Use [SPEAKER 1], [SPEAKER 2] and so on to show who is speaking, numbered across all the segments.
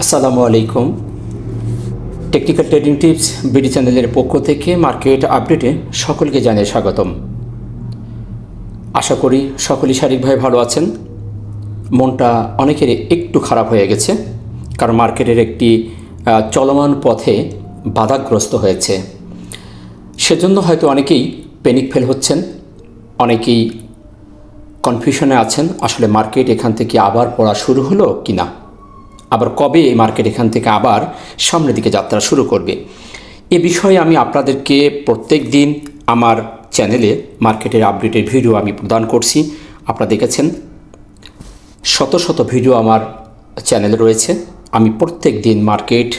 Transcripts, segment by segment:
[SPEAKER 1] আসসালামু আলাইকুম। Technical trading tips BD চ্যানেলের পক্ষ থেকে মার্কেট আপডেটে সকলকে জানিয়ে স্বাগতম। আশা করি সকলেই শারীরিকভাবে ভালো আছেন। মনটা অনেকের একটু খারাপ হয়ে গেছে, কারণ মার্কেটের একটি চলমান পথে বাধাগ্রস্ত হয়েছে। সেজন্য হয়তো অনেকেই প্যানিক ফেল হচ্ছেন, অনেকেই কনফিউশনে আছেন আসলে মার্কেট এখান থেকে আবার পড়া শুরু হলো কি না, আবার কবে এই মার্কেট এখান থেকে আবার সামনের দিকে যাত্রা শুরু করবে। এ বিষয়ে আমি আপনাদেরকে প্রত্যেক দিন আমার চ্যানেলে মার্কেটের আপডেটের ভিডিও আমি প্রদান করছি। আপনারা দেখেছেন শত শত ভিডিও আমার চ্যানেলে রয়েছে। আমি প্রত্যেক দিন মার্কেট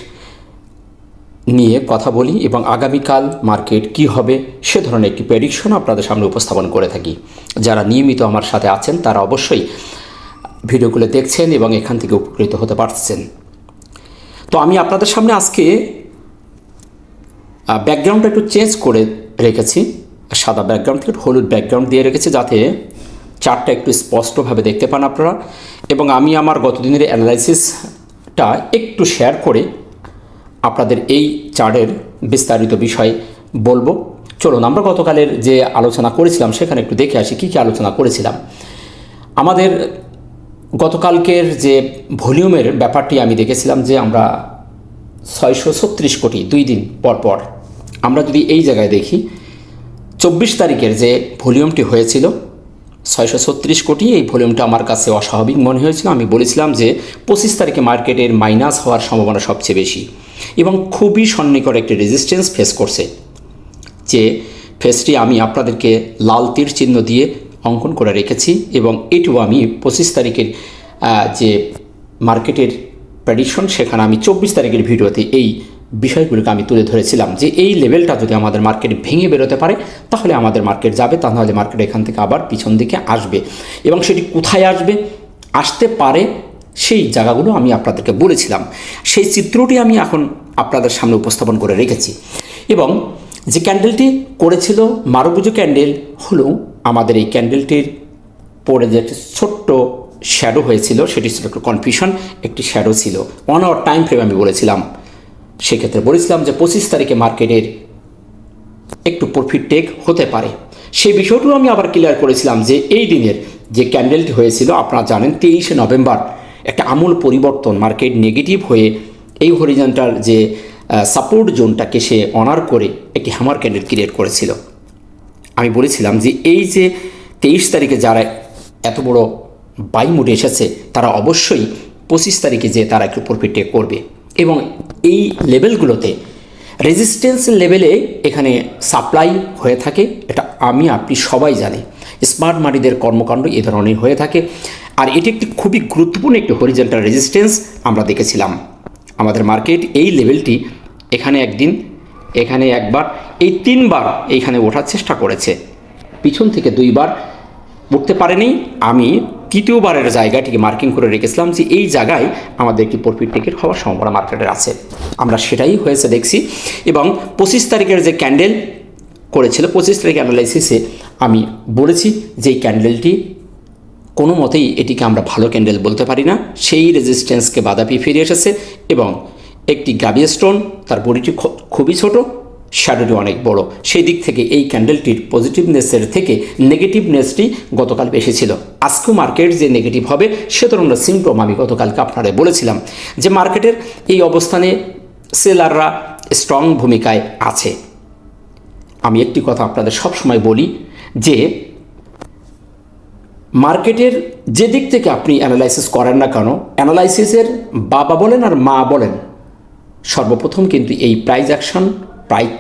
[SPEAKER 1] নিয়ে কথা বলি এবং আগামীকাল মার্কেট কি হবে সে ধরনের একটি প্রেডিকশন আপনাদের সামনে উপস্থাপন করে থাকি। যারা নিয়মিত আমার সাথে আছেন তারা অবশ্যই ভিডিওগুলো দেখছেন এবং এখান থেকে উপকৃত হতে পারছেন। তো আমি আপনাদের সামনে আজকে ব্যাকগ্রাউন্ডটা একটু চেঞ্জ করে রেখেছি, সাদা ব্যাকগ্রাউন্ড থেকে হলুদ ব্যাকগ্রাউন্ড দিয়ে রেখেছি যাতে চার্টটা একটু স্পষ্টভাবে দেখতে পান আপনারা। এবং আমি আমার গতদিনের অ্যানালাইসিসটা একটু শেয়ার করে আপনাদের এই চার্টের বিস্তারিত বিষয় বলবো। চলুন আমরা গতকালের যে আলোচনা করেছিলাম সেখানে একটু দেখে আসি কী কী আলোচনা করেছিলাম। আমাদের গতকালকের যে ভলিউমের ব্যাপারটি আমি দেখেছিলাম যে আমরা 636 কোটি 2 দিন পর আমরা যদি এই জায়গায় দেখি 24 তারিখের যে ভলিউমটি হয়েছিল 636 কোটি, এই ভলিউমটা আমার কাছে অস্বাভাবিক মনে হয়েছিল। আমি বলেছিলাম যে 25 তারিখে মার্কেটের মাইনাস হওয়ার সম্ভাবনা সবচেয়ে বেশি এবং খুবই সন্নিকট একটি রেজিস্ট্যান্স ফেস করছে, যে ফেসটি আমি আপনাদেরকে লাল তীর চিহ্ন দিয়ে অঙ্কন করে রেখেছি। এবং এটিও আমি 25 তারিখের যে মার্কেটের প্রেডিকশন সেখানে আমি 24 তারিখের ভিডিওতে এই বিষয়গুলোকে আমি তুলে ধরেছিলাম যে এই লেভেলটা যদি আমাদের মার্কেট ভেঙে বেরোতে পারে তাহলে আমাদের মার্কেট যাবে, তা নাহলে মার্কেট এখান থেকে আবার পিছন দিকে আসবে। এবং সেটি কোথায় আসতে পারে সেই জায়গাগুলো আমি আপনাদেরকে বলেছিলাম। সেই চিত্রটি আমি এখন আপনাদের সামনে উপস্থাপন করে রেখেছি। এবং যে ক্যান্ডেলটি করেছিল মারুবুজু ক্যান্ডেল হলো আমাদের এই ক্যান্ডেলটির পরে যে ছোট্ট শ্যাডো হয়েছিল সেটি ছিল একটু কনফিউশন, একটি শ্যাডো ছিল 1 আওয়ার টাইম ফ্রেম আমি বলেছিলাম। সেক্ষেত্রে বলেছিলাম যে 25 তারিখে মার্কেটের একটু প্রফিট টেক হতে পারে। সেই বিষয়টিও আমি আবার ক্লিয়ার করেছিলাম যে এই দিনের যে ক্যান্ডেলটি হয়েছিল আপনারা জানেন 23শে নভেম্বর একটা আমূল পরিবর্তন, মার্কেট নেগেটিভ হয়ে এই হরিজন্টাল যে সাপোর্ট জোনটাকে সে অনার করে একটি হ্যামার ক্যান্ডেল ক্রিয়েট করেছিল। আমি বলেছিলাম যে এই যে 23 তারিখে যারা এত বড় বাই মুডে এসেছে তারা অবশ্যই 25 তারিখে যে তারা একটু প্রফিট টেক করবে। এবং এই লেভেলগুলোতে রেজিস্ট্যান্স লেভেলে এখানে সাপ্লাই হয়ে থাকে, এটা আপনি সবাই জানি। স্মার্ট মানিদের কর্মকাণ্ড এ ধরনের হয়ে থাকে। আর এটি একটি খুবই গুরুত্বপূর্ণ একটি হরিজন্টাল রেজিস্ট্যান্স আমরা দেখেছিলাম। আমাদের মার্কেট এই লেভেলটি এখানে একদিন, এখানে একবার, এই 3 বার এইখানে ওঠার চেষ্টা করেছে, পিছন থেকে 2 বার উঠতে পারেনি। আমি 3য়বারের জায়গাটিকে মার্কিং করে রেখেছিলাম যে এই জায়গায় আমাদের একটি প্রফিট টিকেট হওয়ার সম্ভাবনা মার্কেটের আছে। আমরা সেটাই হয়েছে দেখছি। এবং 25 তারিখের যে ক্যান্ডেল করেছিল 25 তারিখ অ্যানালাইসিসে আমি বলেছি যে এই ক্যান্ডেলটি কোনো মতেই এটিকে আমরা ভালো ক্যান্ডেল বলতে পারি না, সেই রেজিস্ট্যান্সকে বাধা পেয়ে ফিরে এসেছে। এবং একটি গাবি স্টোন, তার বডিটি খুবই ছোট, শ্যাডোটি অনেক বড়। সেই দিক থেকে এই ক্যান্ডেলটির পজিটিভনেসের থেকে নেগেটিভনেসটি গতকাল বেশি ছিল। আজকেও মার্কেট যে নেগেটিভ হবে সে ধরনের সিমটম আমি গতকালকে আপনারা বলেছিলাম যে মার্কেটের এই অবস্থানে সেলাররা স্ট্রং ভূমিকায় আছে। আমি একটি কথা আপনাদের সবসময় বলি যে মার্কেটের যে দিক থেকে আপনি অ্যানালাইসিস করেন না কেন, অ্যানালাইসিসের বাবা বলেন আর মা বলেন, সর্বপ্রথম কিন্তু এই price action, price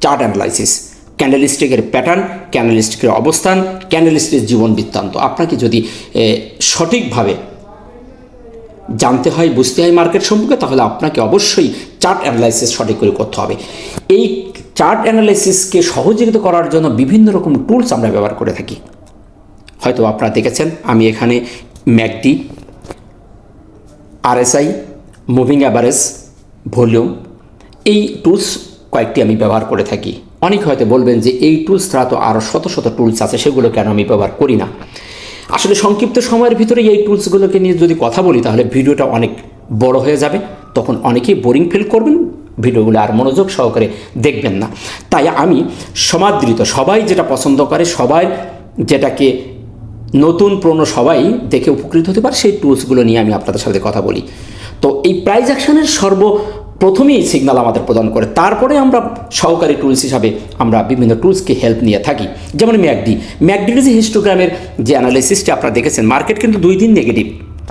[SPEAKER 1] chart analysis, ক্যান্ডেলস্টিকের প্যাটার্ন, ক্যান্ডেলস্টিকের অবস্থান, ক্যান্ডেলস্টিকের জীবন বৃত্তান্ত আপনাকে যদি সঠিকভাবে জানতে হয়, বুঝতে হয় মার্কেট সম্পর্কে, তাহলে আপনাকে অবশ্যই চার্ট অ্যানালাইসিস সঠিক করে করতে হবে। এই চার্ট অ্যানালাইসিসকে সহযোগিতা করার জন্য বিভিন্ন রকম টুলস আমরা ব্যবহার করে থাকি। হয়তো আপনারা দেখেছেন আমি এখানে McD, RSI, moving average, volume, এই টুলস কয়েকটি আমি ব্যবহার করে থাকি। অনেকে হয়তো বলবেন যে এই টুলস ছাড়া তো আরও শত শত টুলস আছে, সেগুলো কেন আমি ব্যবহার করি না। আসলে সংক্ষিপ্ত সময়ের ভিতরে এই টুলসগুলোকে নিয়ে যদি কথা বলি তাহলে ভিডিওটা অনেক বড় হয়ে যাবে, তখন অনেকেই বোরিং ফিল করবেন, ভিডিওগুলো আর মনোযোগ সহকারে দেখবেন না। তাই আমি সমাদৃত, সবাই যেটা পছন্দ করে, সবাই যেটাকে নতুন পুরনো সবাই দেখে উপকৃত হতে পারে, সেই টুলসগুলো নিয়ে আমি আপনাদের সাথে কথা বলি। তো এই প্রাইস অ্যাকশনের সর্বপ্রথমেই সিগন্যাল আমাদের প্রদান করে, তারপরে আমরা সহকারী টুলস হিসাবে আমরা বিভিন্ন টুলসকে হেল্প নিয়ে থাকি। যেমন ম্যাকডির যে হিস্টোগ্রামের যে অ্যানালাইসিসটা আপনারা দেখেছেন, মার্কেট কিন্তু 2 দিন নেগেটিভ,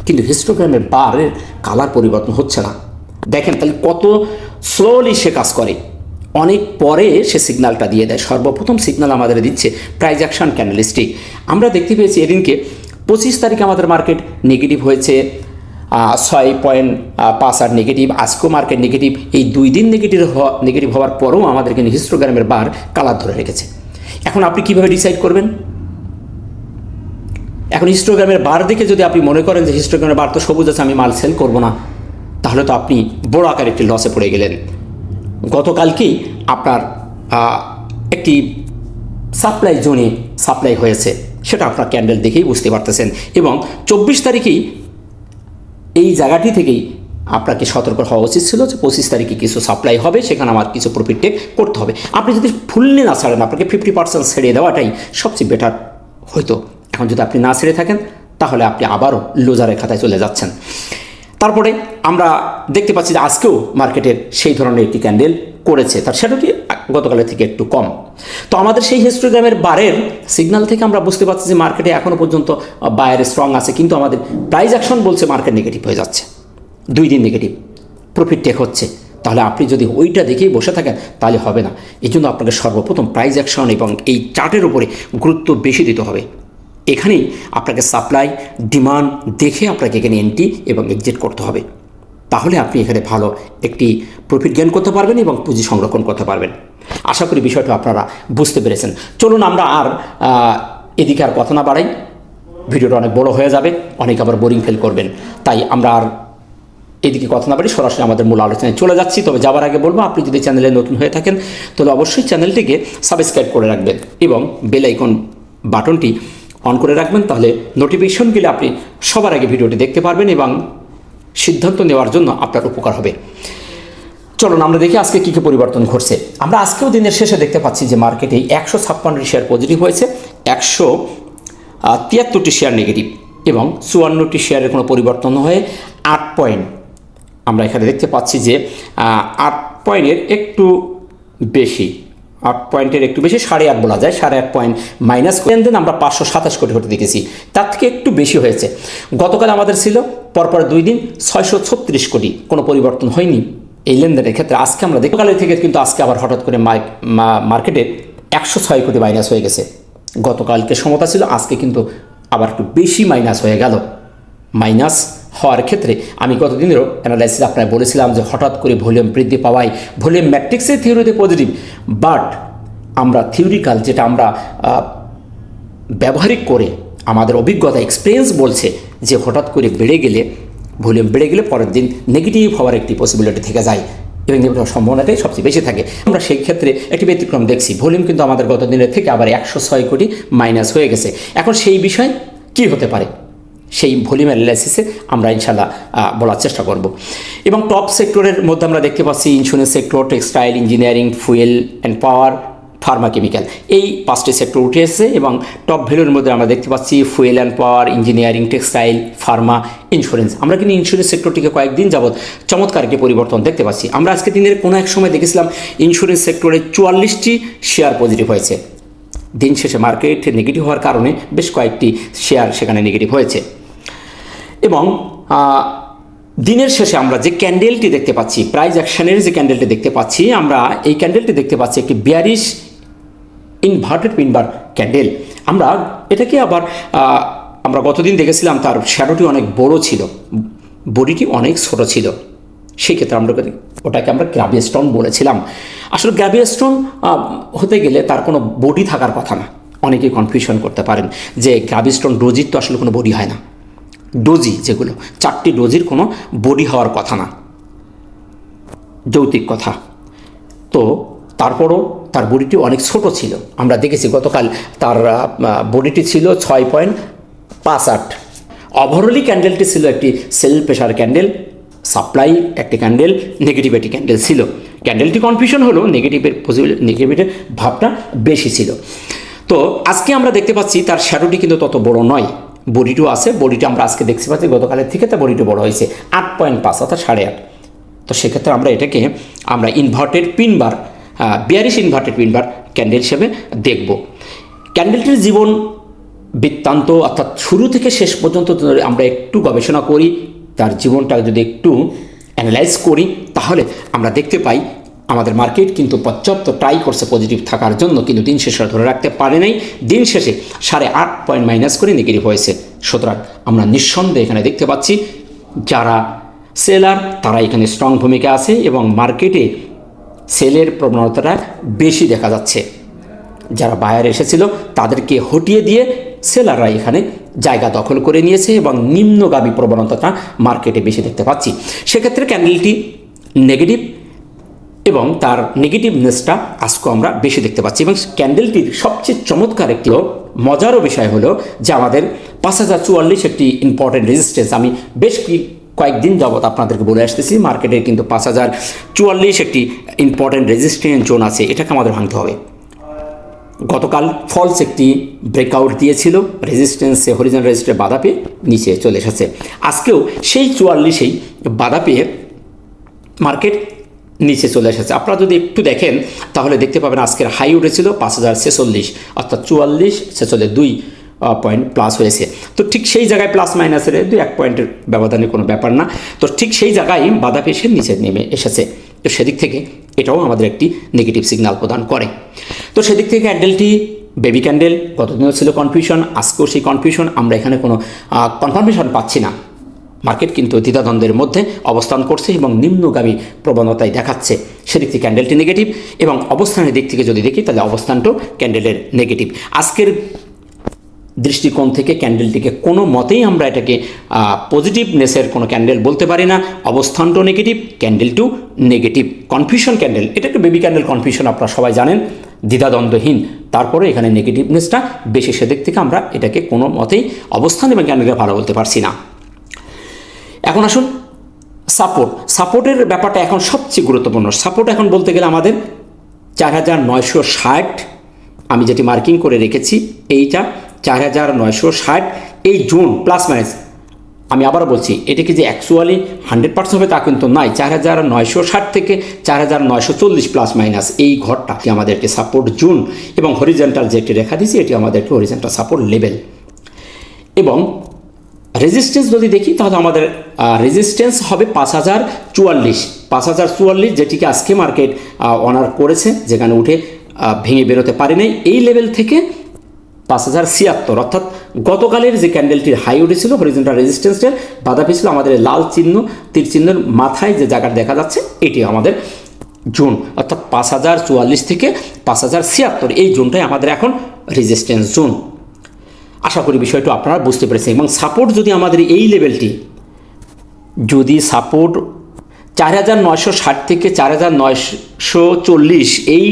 [SPEAKER 1] কিন্তু হিস্টোগ্রামের বারের কালার পরিবর্তন হচ্ছে না। দেখেন তাহলে কত স্লোলি সে কাজ করে, অনেক পরে সে সিগন্যালটা দিয়ে দেয়। সর্বপ্রথম সিগন্যাল আমাদের দিচ্ছে প্রাইস অ্যাকশন ক্যান্ডেলস্টিক। আমরা দেখতে পেয়েছি এদিনকে 25 তারিখে আমাদের মার্কেট নেগেটিভ হয়েছে 6.58 নেগেটিভ, আজকেও মার্কেট নেগেটিভ। এই 2 দিন নেগেটিভ হওয়ার পরেও আমাদের কিন্তু হিস্টোগ্রামের বার কালার ধরে রেখেছে। এখন আপনি কীভাবে ডিসাইড করবেন? এখন হিস্টোগ্রামের বার দেখে যদি আপনি মনে করেন যে হিস্টোগ্রামের বার তো সবুজ আছে, আমি মাল সেল করবো না, তাহলে তো আপনি বড় আকার একটি লসে পড়ে গেলেন। গতকালকেই আপনার একটি সাপ্লাই জোনে সাপ্লাই হয়েছে, সেটা আপনার ক্যান্ডেল দেখেই বুঝতে পারতেছেন। এবং 24 তারিখেই এই জায়গাটি থেকেই আপনাকে সতর্ক হওয়া উচিত ছিল যে 25 তারিখে কিছু সাপ্লাই হবে, সেখানে আমার কিছু প্রফিট টেক করতে হবে। আপনি যদি ফুললি না ছাড়েন, আপনাকে 50% ছেড়ে দেওয়াটাই সবচেয়ে বেটার হয়তো। এখন যদি আপনি না ছেড়ে থাকেন, তাহলে আপনি আবারও লুজারের খাতায় চলে যাচ্ছেন। তারপরে আমরা দেখতে পাচ্ছি যে আজকেও মার্কেটের সেই ধরনের একটি ক্যান্ডেল করেছে, তার সেটাটি গতকালের থেকে একটু কম। তো আমাদের সেই হিস্টোগ্রামের বারের সিগন্যাল থেকে আমরা বুঝতে পারছি যে মার্কেটে এখনও পর্যন্ত বায়ার স্ট্রং আছে, কিন্তু আমাদের প্রাইস অ্যাকশন বলছে মার্কেট নেগেটিভ হয়ে যাচ্ছে, 2 দিন নেগেটিভ, প্রফিট টেক হচ্ছে। তাহলে আপনি যদি ওইটা দেখেই বসে থাকেন তাহলে হবে না। এই জন্য আপনাকে সর্বপ্রথম প্রাইস অ্যাকশন এবং এই চার্টের উপরে গুরুত্ব বেশি দিতে হবে। এখানেই আপনাকে সাপ্লাই ডিমান্ড দেখে আপনাকে এখানে এন্ট্রি এবং এক্সিট করতে হবে, তাহলে আপনি এখানে ভালো একটি প্রফিট গেইন করতে পারবেন এবং পুঁজি সংরক্ষণ করতে পারবেন। আশা করি বিষয়টা আপনারা বুঝতে পেরেছেন। চলুন আমরা আর এদিকে আর কথা না বাড়াই, ভিডিওটা অনেক বড় হয়ে যাবে, অনেক আবার বোরিং ফিল করবেন। তাই আমরা আর এদিকে কথা না বাড়ি সরাসরি আমাদের মূল আলোচনায় চলে যাচ্ছি। তবে যাওয়ার আগে বলবো, আপনি যদি চ্যানেলে নতুন হয়ে থাকেন তাহলে অবশ্যই চ্যানেলটিকে সাবস্ক্রাইব করে রাখবেন এবং বেল আইকন বাটনটি অন করে রাখবেন, তাহলে নোটিফিকেশন গেলে আপনি সবার আগে ভিডিওটি দেখতে পারবেন এবং সিদ্ধান্ত নেওয়ার জন্য আপনার উপকার হবে। চলুন আমরা দেখি আজকে কী কী পরিবর্তন ঘটছে। আমরা আজকেও দিনের শেষে দেখতে পাচ্ছি যে মার্কেটে 156টি শেয়ার পজিটিভ হয়েছে, 173টি শেয়ার নেগেটিভ এবং 54টি শেয়ারের কোনো পরিবর্তন হয়ে 8 পয়েন্ট আমরা এখানে দেখতে পাচ্ছি যে 8 পয়েন্টের একটু বেশি, 8 পয়েন্টের একটু বেশি, 8.5 বলা যায়, 8.5 পয়েন্ট মাইনাস লেনদেন আমরা 527 কোটি হতে দেখেছি, তার থেকে একটু বেশি হয়েছে। গতকাল আমাদের ছিল পরপর 2 দিন 636 কোটি, কোনো পরিবর্তন হয়নি এই লেনদেনের ক্ষেত্রে। আজকে আমরা গতকালের থেকে কিন্তু আজকে আবার হঠাৎ করে মার্কেটে 106 কোটি মাইনাস হয়ে গেছে। গতকালকে সমতা ছিল, আজকে কিন্তু আবার একটু বেশি মাইনাস হয়ে গেল। মাইনাস হওয়ার ক্ষেত্রে আমি গতদিনেরও অ্যানালাইসিস আপনার বলেছিলাম যে হঠাৎ করে ভলিউম বৃদ্ধি পাওয়ায় ভলিউম ম্যাট্রিক্সের থিওরিতে পজিটিভ, বাট আমরা থিওরিক্যাল যেটা আমরা ব্যবহারিক করে আমাদের অভিজ্ঞতা এক্সপিরিয়েন্স বলছে যে হঠাৎ করে ভলিউম বেড়ে গেলে পরের দিন নেগেটিভ হওয়ার একটি পসিবিলিটি থেকে যায় এবং নেগেটিভ হওয়ার সম্ভাবনাটাই সবচেয়ে বেশি থাকে। আমরা সেই ক্ষেত্রে একটি ব্যতিক্রম দেখছি, ভলিউম কিন্তু আমাদের গত দিনের থেকে আবার 106 কোটি মাইনাস হয়ে গেছে। এখন সেই বিষয় কি হতে পারে, সেই ভলিউম অ্যানালাইসিসে আমরা ইনশাল্লাহ বলার চেষ্টা করব। এবং টপ সেক্টরের মধ্যে আমরা দেখতে পাচ্ছি insurance sector, textile, engineering, fuel and power, Pharma chemical, এই 5টি সেক্টর উঠে এসেছে। এবং টপ ভ্যালুর মধ্যে আমরা দেখতে পাচ্ছি fuel and power, engineering, textile, Pharma, insurance. আমরা কিন্তু ইন্স্যুরেন্স সেক্টরটিকে কয়েকদিন যাবৎ চমৎকার একটি পরিবর্তন দেখতে পাচ্ছি। আমরা আজকে দিনের কোনো এক সময় দেখেছিলাম ইন্স্যুরেন্স সেক্টরে 44টি শেয়ার পজিটিভ হয়েছে, দিন শেষে মার্কেট নেগেটিভ হওয়ার কারণে বেশ কয়েকটি শেয়ার সেখানে নেগেটিভ হয়েছে। এবং দিনের শেষে আমরা যে ক্যান্ডেলটি দেখতে পাচ্ছি, প্রাইস অ্যাকশনের যে ক্যান্ডেলটি দেখতে পাচ্ছি, আমরা এই ক্যান্ডেলটি দেখতে পাচ্ছি একটি বিয়ারিশ ইনভার্টেড পিনবার ক্যান্ডেল। আমরা এটাকে আবার আমরা গতদিন দেখেছিলাম তার শ্যাডোটি অনেক বড় ছিল, বডিটি অনেক ছোট ছিল, সেই ক্ষেত্রে ওটাকে আমরা গ্র্যাভিস্টোন বলেছিলাম। আসলে গ্র্যাভিস্টোন হতে গেলে তার কোনো বডি থাকার কথা না, অনেকেই কনফিউশন করতে পারেন যে গ্র্যাভিস্টোন ডোজির তো আসলে কোনো বডি হয় না, ডোজি যেগুলো 4টি ডোজির কোনো বডি হওয়ার কথা না, যৌক্তিক কথা। তো তারপরও তার বডিটি অনেক ছোট ছিল। আমরা দেখেছি গতকাল তার বডিটি ছিল 6.58। ওভারঅলি ক্যান্ডেলটি ছিল একটি সেল প্রেশার ক্যান্ডেল সাপ্লাই একটি ক্যান্ডেল, নেগেটিভ একটি ক্যান্ডেল ছিল। ক্যান্ডেলটি কনফিউশন হলো, নেগেটিভের ভাবটা বেশি ছিল। তো আজকে আমরা দেখতে পাচ্ছি তার শ্যাডোটি কিন্তু তত বড় নয়, বডিটিও আছে, বডিটা আমরা আজকে দেখতে পাচ্ছি গতকালের থেকে তার বডিটি বড় হয়েছে 8.5 অর্থাৎ 8.5। তো সেক্ষেত্রে আমরা এটাকে আমরা ইনভার্টেড পিনবার, বিয়ারিশ ইনভার্টেড পিনবার ক্যান্ডেল হিসেবে দেখব। ক্যান্ডেলটির জীবন বৃত্তান্ত অর্থাৎ শুরু থেকে শেষ পর্যন্ত আমরা একটু গবেষণা করি, তার জীবনটা যদি একটু অ্যানালাইজ করি, তাহলে আমরা দেখতে পাই আমাদের মার্কেট কিন্তু পর্যাপ্ত ট্রাই করছে পজিটিভ থাকার জন্য, কিন্তু দিন শেষে ধরে রাখতে পারে নাই। দিন শেষে 8.5 পয়েন্ট মাইনাস করে নেগেটিভ হয়েছে। সুতরাং আমরা নিঃসন্দেহে এখানে দেখতে পাচ্ছি যারা সেলার তারা এখানে স্ট্রং ভূমিকা আছে এবং মার্কেটে সেলের প্রবণতাটা বেশি দেখা যাচ্ছে। যারা বায়ার এসেছিল তাদেরকে হটিয়ে দিয়ে সেলাররা এখানে জায়গা দখল করে নিয়েছে এবং নিম্নগামী প্রবণতাটা মার্কেটে বেশি দেখতে পাচ্ছি। সেক্ষেত্রে ক্যান্ডেলটি নেগেটিভ এবং তার নেগেটিভনেসটা আজকে আমরা বেশি দেখতে পাচ্ছি। এবং ক্যান্ডেলটির সবচেয়ে চমৎকার একটি মজারও বিষয় হলো যে আমাদের 5044 একটি ইম্পর্টেন্ট রেজিস্ট্যান্স, আমি বেশ কয়েকদিন যাবৎ আপনাদেরকে বলে আসতেছি মার্কেটের কিন্তু 5044 একটি ইম্পর্টেন্ট রেজিস্ট্যান্স জোন আছে, এটাকে আমাদের ভাঙতে হবে। গতকাল ফলস একটি ব্রেকআউট দিয়েছিল, রেজিস্ট্যান্সে হরিজন্টাল রেজিস্ট্যান্সে বাধা পেয়ে নিচে চলে এসেছে। আজকেও সেই 44এই বাধা পেয়ে মার্কেট নিচে চলে এসেছে। আপনারা যদি একটু দেখেন তাহলে দেখতে পাবেন আজকের হাই উঠেছিল 5046 অর্থাৎ 44-46 পয়েন্ট প্লাস হয়েছে। তো ঠিক সেই জায়গায় প্লাস মাইনাসের 2-1 পয়েন্টের ব্যবধানে কোনো ব্যাপার না। তো ঠিক সেই জায়গায় বাধা পেয়ে নিচে নেমে এসেছে। তো সেদিক থেকে এটাও আমাদের একটি নেগেটিভ সিগন্যাল প্রদান করে। তো সেদিক থেকে ক্যান্ডেলটি বেবি ক্যান্ডেল, গতদিনও ছিল কনফিউশন, আজকেও সেই কনফিউশন, আমরা এখানে কোনো কনফার্মেশন পাচ্ছি না। মার্কেট কিন্তু দ্বিধাদ্বন্দ্বের মধ্যে অবস্থান করছে এবং নিম্নগামী প্রবণতায় দেখাচ্ছে। সেদিক থেকে ক্যান্ডেলটি নেগেটিভ এবং অবস্থানের দিক থেকে যদি দেখি তাহলে অবস্থানটাও ক্যান্ডেলের নেগেটিভ। আজকের দৃষ্টিকোণ থেকে ক্যান্ডেলটিকে কোনো মতেই আমরা এটাকে পজিটিভনেসের কোনো ক্যান্ডেল বলতে পারি না। অবস্থানটাও নেগেটিভ, ক্যান্ডেলটিও নেগেটিভ, কনফিউশন ক্যান্ডেল। এটা একটা বেবি ক্যান্ডেল কনফিউশন, আপনারা সবাই জানেন, দ্বিধাদ্বন্দ্বহীন। তারপরে এখানে নেগেটিভনেসটা বেশি, সেদিক থেকে আমরা এটাকে কোনো মতেই অবস্থান এবং ক্যান্ডেলকে ভালো বলতে পারছি না। এখন আসুন সাপোর্টের ব্যাপারটা এখন সবচেয়ে গুরুত্বপূর্ণ। সাপোর্ট এখন বলতে গেলে আমাদের 4960, আমি যেটি মার্কিং করে রেখেছি এইটা 4960 এই জোন প্লাস মাইনাস। আমি আবার বলছি এটাকে যে অ্যাকচুয়ালি 100% হবে তা কিন্তু নয়। 4960 থেকে 4940 প্লাস মাইনাস এই ঘরটা কি আমাদেরকে সাপোর্ট জোন এবং হরিজন্টাল যেটি রেখা দিয়েছি এটি আমাদেরকে হরিজন্টাল সাপোর্ট লেভেল। এবং রেজিস্ট্যান্স যদি দেখি তাহলে আমাদের রেজিস্ট্যান্স হবে 5044 যেটিকে আজকে মার্কেট অনার করেছে, যেখানে উঠে ভেঙে বেরোতে পারে নাই। এই লেভেল থেকে 5076 অর্থাৎ গতকালের যে ক্যান্ডেলটির হাই উঠেছিল হরিজন্টাল রেজিস্ট্যান্সের বাধা পেয়েছিল আমাদের লাল চিহ্ন তীর চিহ্নের মাথায় যে জায়গাটা দেখা যাচ্ছে এটি আমাদের জোন, অর্থাৎ 5044 থেকে 5076 এই জোনটাই আমাদের এখন রেজিস্ট্যান্স জোন। আশা করি বিষয়টা আপনারা বুঝতে পেরেছেন। এবং সাপোর্ট যদি আমাদের এই লেভেলটি যদি সাপোর্ট 4960 থেকে 4940 এই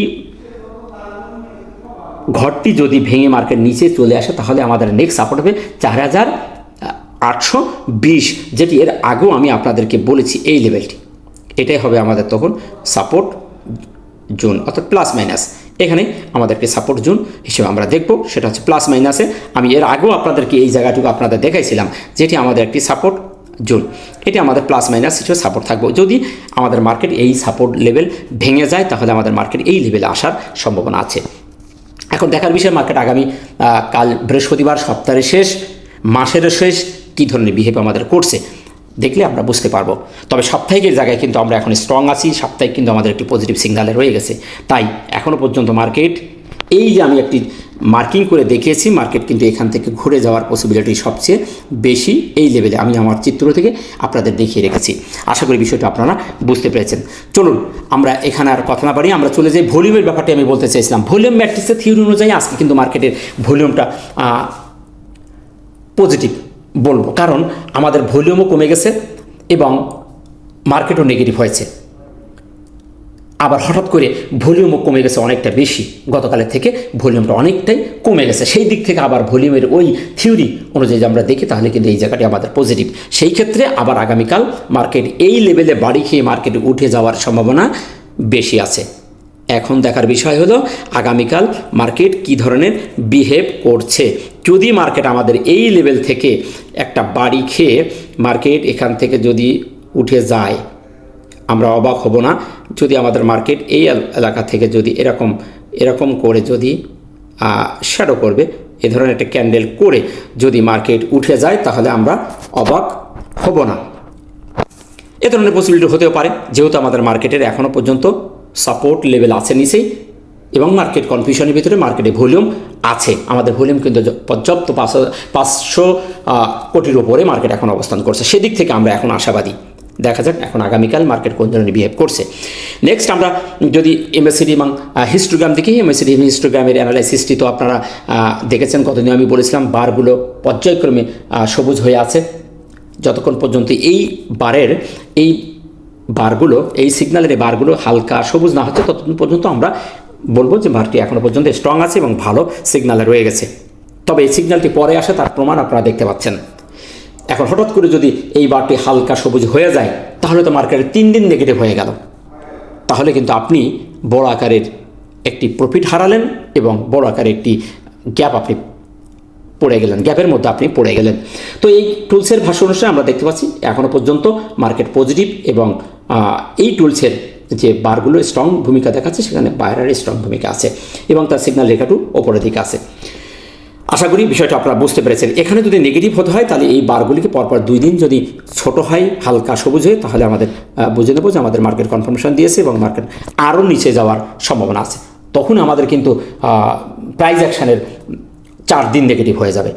[SPEAKER 1] ঘরটি যদি ভেঙে মার্কেট নিচে চলে আসে তাহলে আমাদের নেক্সট সাপোর্ট হবে 4820, যেটি এর আগেও আমি আপনাদেরকে বলেছি এই লেভেলটি, এটাই হবে আমাদের তখন সাপোর্ট জোন অর্থাৎ প্লাস মাইনাস। এখানে আমাদেরকে সাপোর্ট জোন হিসেবে আমরা দেখব, সেটা হচ্ছে প্লাস মাইনাসে। আমি এর আগেও আপনাদেরকে এই জায়গাটুকু আপনাদের দেখাইছিলাম যেটি আমাদের একটি সাপোর্ট জোন, এটি আমাদের প্লাস মাইনাস হিসেবে সাপোর্ট থাকবে। যদি আমাদের মার্কেট এই সাপোর্ট লেভেল ভেঙে যায় তাহলে আমাদের মার্কেট এই লেভেলে আসার সম্ভাবনা আছে। এখন দেখার বিষয় মার্কেট আগামী কাল বৃহস্পতিবার সপ্তাহের শেষ, মাসের শেষ, কী ধরনের বিহেভ আমাদের করছে দেখলে আমরা বুঝতে পারবো। তবে সাপ্তাহিকের জায়গায় কিন্তু আমরা এখন স্ট্রং আছি, সাপ্তাহিক কিন্তু আমাদের একটি পজিটিভ সিগন্যালে রয়ে গেছে। তাই এখনও পর্যন্ত মার্কেট এই যে আমি একটি মার্কিং করে দেখিয়েছি, মার্কেট কিন্তু এখান থেকে ঘুরে যাওয়ার পসিবিলিটি সবচেয়ে বেশি এই লেভেলে আমি আমার চিত্র থেকে আপনাদের দেখিয়ে রেখেছি। আশা করি বিষয়টা আপনারা বুঝতে পেরেছেন। চলুন আমরা এখানে আর কথা না বাড়িয়ে আমরা চলে যাই ভলিউমের ব্যাপারটি আমি বলতে চাইছিলাম। ভলিউম ম্যাট্রিক্সের থিওরি অনুযায়ী আজকে কিন্তু মার্কেটের ভলিউমটা পজিটিভ বলবো, কারণ আমাদের ভলিউমও কমে গেছে এবং মার্কেটও নেগেটিভ হয়েছে। আবার হঠাৎ করে ভলিউমও কমে গেছে অনেকটা বেশি, গতকালের থেকে ভলিউমটা অনেকটাই কমে গেছে। সেই দিক থেকে আবার ভলিউমের ওই থিওরি অনুযায়ী আমরা দেখি তাহলে কিন্তু এই জায়গাটি আমাদের পজিটিভ। সেই ক্ষেত্রে আবার আগামীকাল মার্কেট এই লেভেলে বাড়ি খেয়ে মার্কেটে উঠে যাওয়ার সম্ভাবনা বেশি আছে। এখন দেখার বিষয় হলো আগামীকাল মার্কেট কী ধরনের বিহেভ করছে। যদি মার্কেট আমাদের এই লেভেল থেকে একটা বাড়ি খেয়ে মার্কেট এখান থেকে যদি উঠে যায়, আমরা অবাক হব না। যদি আমাদের মার্কেট এই এলাকা থেকে যদি এরকম করে যদি শ্যাডো করবে, এ ধরনের একটা ক্যান্ডেল করে যদি মার্কেট উঠে যায়, তাহলে আমরা অবাক হব না। এ ধরনের পসিবিলিটি হতেও পারে, যেহেতু আমাদের মার্কেটের এখনও পর্যন্ত সাপোর্ট লেভেল আছে নিচেই, এবং মার্কেট কনফিউশনের ভিতরে মার্কেটে ভলিউম আছে। আমাদের ভলিউম কিন্তু পর্যাপ্ত 500 কোটির ওপরে মার্কেট এখন অবস্থান করছে। সেদিক থেকে আমরা এখন আশাবাদী। দেখা যাক এখন আগামীকাল মার্কেট কোন ধরনের বিহেভ করছে। নেক্সট আমরা যদি এমএসিডি এবং হিস্টোগ্রাম দেখি, এমএসিডি হিস্টোগ্রামের অ্যানালাইসিসটি তো আপনারা দেখেছেন। কতদিন আমি বলেছিলাম বারগুলো পর্যায়ক্রমে সবুজ হয়ে আছে। যতক্ষণ পর্যন্ত এই বারের এই বারগুলো, এই সিগন্যালের এই বারগুলো হালকা সবুজ না হচ্ছে, ততক্ষণ পর্যন্ত আমরা বলবো যে বারটি এখনও পর্যন্ত স্ট্রং আছে এবং ভালো সিগন্যালে রয়ে গেছে। তবে এই সিগন্যালটি পরে আসে, তার প্রমাণ আপনারা দেখতে পাচ্ছেন। এখন হঠাৎ করে যদি এই বারটি হালকা সবুজ হয়ে যায়, তাহলে তো মার্কেটে 3 দিন নেগেটিভ হয়ে গেল। তাহলে কিন্তু আপনি বড় আকারের একটি প্রফিট হারালেন এবং বড় আকারের একটি গ্যাপ আপনি পড়ে গেলেন, গ্যাপের মধ্যে আপনি পড়ে গেলেন। তো এই টুলসের ভাষ্য অনুসারে আমরা দেখতে পাচ্ছি এখনও পর্যন্ত মার্কেট পজিটিভ, এবং এই টুলসের যে বারগুলো স্ট্রং ভূমিকা দেখাচ্ছে, সেখানে বায়ারের স্ট্রং ভূমিকা আছে এবং তার সিগন্যাল রেখাটু ওপরের দিকে আছে। আশা করি বিষয়টা আপনারা বুঝতে পেরেছেন। এখানে যদি নেগেটিভ হতে হয়, তাহলে এই বারগুলিকে পরপর 2 দিন যদি ছোট হয়, হালকা সবুজ হয়, তাহলে আমাদের বুঝে নেব যে আমাদের মার্কেট কনফার্মেশন দিয়েছে এবং মার্কেট আরও নিচে যাওয়ার সম্ভাবনা আছে। তখন আমাদের কিন্তু প্রাইস অ্যাকশানের 4 দিন নেগেটিভ হয়ে যাবে।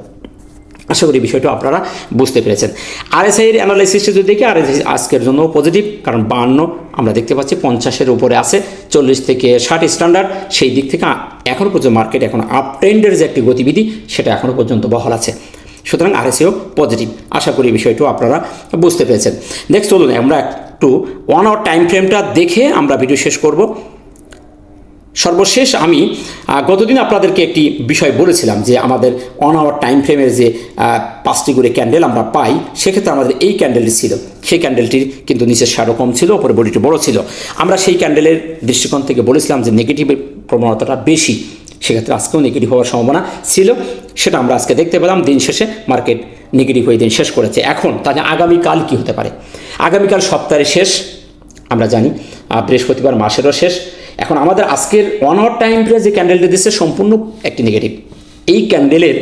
[SPEAKER 1] আশা করি বিষয়টা আপনারা বুঝতে পেরেছেন। আরএসআই এর অ্যানালাইসিসটা যদি দেখি, আরএসআই আজকের জন্য পজিটিভ, কারণ 52 আমরা দেখতে পাচ্ছি 50-এর উপরে আছে, 40 থেকে 60 স্ট্যান্ডার্ড। সেই দিক থেকে এখনও পর্যন্ত মার্কেট এখন আপ ট্রেন্ডের যে একটি গতিবিধি, সেটা এখনও পর্যন্ত বহাল আছে। সুতরাং আরএসআইও পজিটিভ। আশা করি বিষয়টাও আপনারা বুঝতে পেরেছেন। নেক্সট চলুন আমরা একটু 1 আওয়ার টাইম ফ্রেমটা দেখে আমরা ভিডিও শেষ করব। সর্বশেষ আমি গতদিন আপনাদেরকে একটি বিষয় বলেছিলাম যে আমাদের 1 আওয়ার টাইম ফ্রেমের যে 5টি করে ক্যান্ডেল আমরা পাই, সেক্ষেত্রে আমাদের এই ক্যান্ডেলটি ছিল, সেই ক্যান্ডেলটির কিন্তু নিচের শ্যাডো কম ছিল, ওপরে বডিটি বড় ছিল। আমরা সেই ক্যান্ডেলের দৃষ্টিকোণ থেকে বলেছিলাম যে নেগেটিভের প্রবণতাটা বেশি, সেক্ষেত্রে আজকেও নেগেটিভ হওয়ার সম্ভাবনা ছিল। সেটা আমরা আজকে দেখতে পেলাম। দিন শেষে মার্কেট নেগেটিভ হয়ে দিন শেষ করেছে। এখন তাহলে আগামীকাল কী হতে পারে? আগামীকাল সপ্তাহের শেষ, আমরা জানি বৃহস্পতিবার মাসেরও শেষ। এখন আমাদের আজকের 1 আওয়ার টাইম ফ্রেমে যে ক্যান্ডেলটি দিচ্ছে সম্পূর্ণ একটি নেগেটিভ। এই ক্যান্ডেলের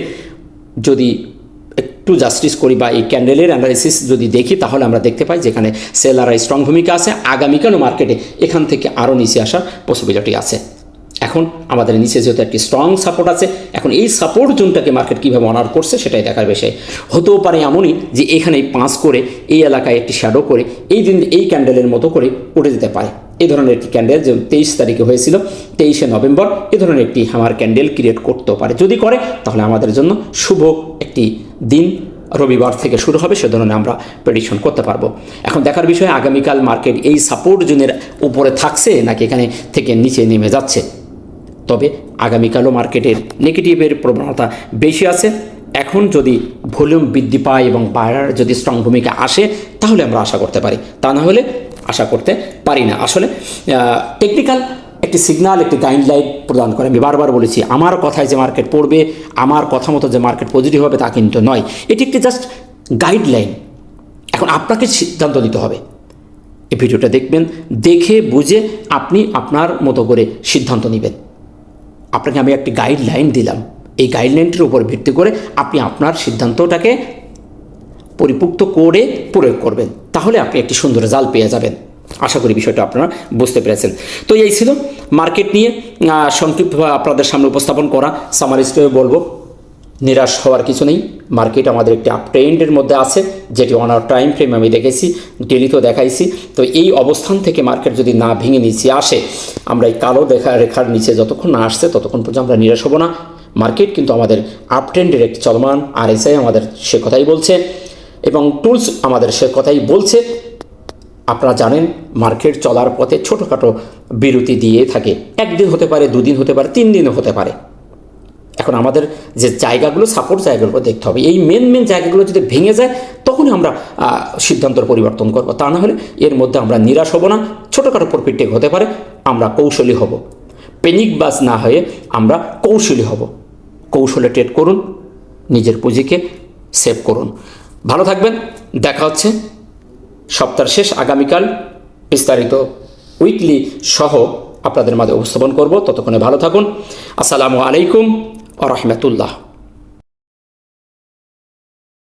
[SPEAKER 1] যদি একটু জাস্টিস করি বা এই ক্যান্ডেলের অ্যানালাইসিস যদি দেখি, তাহলে আমরা দেখতে পাই যেখানে সেলাররা স্ট্রং ভূমিকা আছে। আগামীকালও মার্কেটে এখান থেকে আরও নিচে আসার পসিবিলিটি আছে। এখন আমাদের নিচে যেহেতু একটি স্ট্রং সাপোর্ট আছে, এখন এই সাপোর্ট জোনটাকে মার্কেট কীভাবে অনার করছে সেটাই দেখার বিষয়। হতেও পারে এমনই যে এখানে 5 করে এই এলাকায় একটি শ্যাডো করে এই দিন এই ক্যান্ডেলের মতো করে উঠে যেতে পারে। এই ধরনের একটি ক্যান্ডেল যে 23 তারিখে হয়েছিল, 23শে নভেম্বর, এ ধরনের একটি হ্যামার ক্যান্ডেল ক্রিয়েট করতেও পারে। যদি করে, তাহলে আমাদের জন্য শুভ একটি দিন রবিবার থেকে শুরু হবে, সে ধরনের আমরা প্রেডিকশন করতে পারবো। এখন দেখার বিষয় আগামীকাল মার্কেট এই সাপোর্ট জোনের উপরে থাকছে নাকি এখানে থেকে নিচে নেমে যাচ্ছে। তবে আগামীকালও মার্কেটের নেগেটিভের প্রবণতা বেশি আছে। এখন যদি ভলিউম বৃদ্ধি পায় এবং বায়ার যদি স্ট্রং ভূমিকা আসে, তাহলে আমরা আশা করতে পারি, তা না হলে আশা করতে পারি না। আসলে টেকনিক্যাল একটি সিগন্যাল, একটি গাইডলাইন প্রদান করে। আমি বারবার বলেছি, আমার কথায় যে মার্কেট পড়বে, আমার কথা মতো যে মার্কেট পজিটিভ হবে তা কিন্তু নয়। এটি একটি জাস্ট গাইডলাইন। এখন আপনাকে সিদ্ধান্ত নিতে হবে। এই ভিডিওটা দেখবেন, দেখে বুঝে আপনি আপনার মতো করে সিদ্ধান্ত নেবেন। আপনাকে আমি একটি গাইডলাইন দিলাম, এই গাইডলাইনটির উপর ভিত্তি করে আপনি আপনার সিদ্ধান্তটাকে পরিপুক্ত করে প্রয়োগ করবেন, তাহলে আপনি একটি সুন্দর রেজাল্ট পেয়ে যাবেন। আশা করি বিষয়টা আপনারা বুঝতে পেরেছেন। তো এই ছিল মার্কেট নিয়ে সংক্ষিপ্তভাবে আপনাদের সামনে উপস্থাপন করা। সামারি স্টোরে বলবো, নিরাশ হওয়ার কিছু নেই। মার্কেট আমাদের একটি আপ ট্রেন্ডের মধ্যে আছে, যেটি 1 আওয়ার টাইম ফ্রেম আমি দেখেছি, ডেলিতেও দেখাইছি। তো এই অবস্থান থেকে মার্কেট যদি না ভেঙে নিচে আসে, আমরা এই কালো রেখার নিচে যতক্ষণ না আসছে ততক্ষণ পর্যন্ত আমরা নিরাশ হব না। মার্কেট কিন্তু আমাদের আপ ট্রেন্ডের একটি চলমান, আরএসআই আমাদের সে কথাই বলছে এবং টুলস আমাদের সে কথাই বলছে। আপনারা জানেন মার্কেট চলার পথে ছোটোখাটো বিরতি দিয়ে থাকে, একদিন হতে পারে, দুদিন হতে পারে, 3 দিনও হতে পারে। এখন আমাদের যে জায়গাগুলো, সাপোর্ট জায়গাগুলো দেখতে হবে। এই মেন জায়গাগুলো যদি ভেঙে যায় তখনই আমরা সিদ্ধান্তর পরিবর্তন করব। তা না হলে এর মধ্যে আমরা নিরাশ হব না, ছোটোখাটো প্রফিট টেক হতে পারে, আমরা কৌশলী হব। প্যানিক বাজ না হয়ে আমরা কৌশলী হব। কৌশলে ট্রেড করুন, নিজের পুঁজিকে সেভ করুন। ভালো থাকবেন, দেখা হচ্ছে সপ্তাহের শেষ আগামীকাল বিস্তারিত উইকলি সহ আপনাদের মাঝে উপস্থাপন করব। ততক্ষণে ভালো থাকুন। আসসালামু আলাইকুম ওয়া রাহমাতুল্লাহ।